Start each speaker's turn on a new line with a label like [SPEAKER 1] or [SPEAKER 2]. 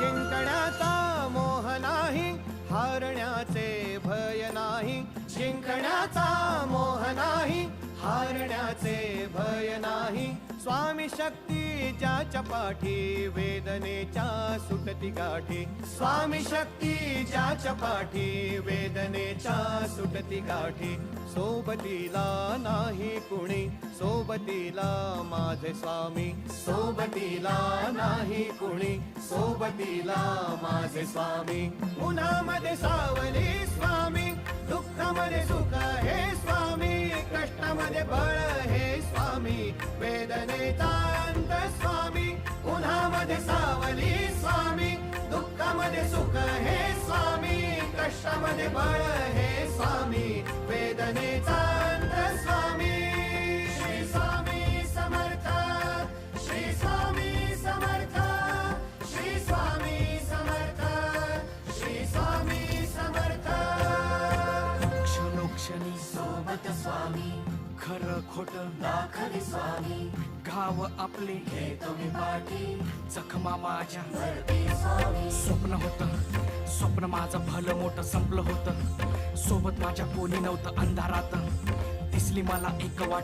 [SPEAKER 1] जिंकण्याचा मोह नाही, हारण्याचे भय नाही. जिंकण्याचा मोह नाही, हारण्याचे भय नाही. स्वामी शक्ती ज्याच्या पाठी, वेदनेच्या सुटती गाठी. स्वामी शक्ती ज्याच्या पाठी, वेदनेच्या सुटती गाठी. सोबतीला नाही कुणी, सोबतीला माझे स्वामी. सोबतीला नाही कुणी, सोबतीला माझे स्वामी. उन्हामध्ये सावली स्वामी, दुःखामध्ये सुख हे स्वामी. कष्टामध्ये बळ हे स्वामी, वेदनेचा अंत स्वामी. उन्हामध्ये सावली स्वामी, दुःखामध्ये सुख हे स्वामी. कष्टामध्ये बळ हे स्वामी, वेदनेचा अंत स्वामी. श्री स्वामी समर्थ, श्री स्वामी समर्थ, श्री स्वामी समर्थ, श्री स्वामी समर्थ.
[SPEAKER 2] क्षणोक्षणी
[SPEAKER 3] सोबत स्वामी,
[SPEAKER 2] खरं खोट
[SPEAKER 3] दाखले स्वामी.
[SPEAKER 2] गाव आपले
[SPEAKER 3] घेतो मी पाठी,
[SPEAKER 2] जखमा माझ्या
[SPEAKER 3] भरते स्वामी.
[SPEAKER 2] स्वप्न होतं, स्वप्न माझं भलं मोठं संपलं होतं. सोबत माझ्या कोणी नव्हतं अंधारात. दिसली मला एक वाट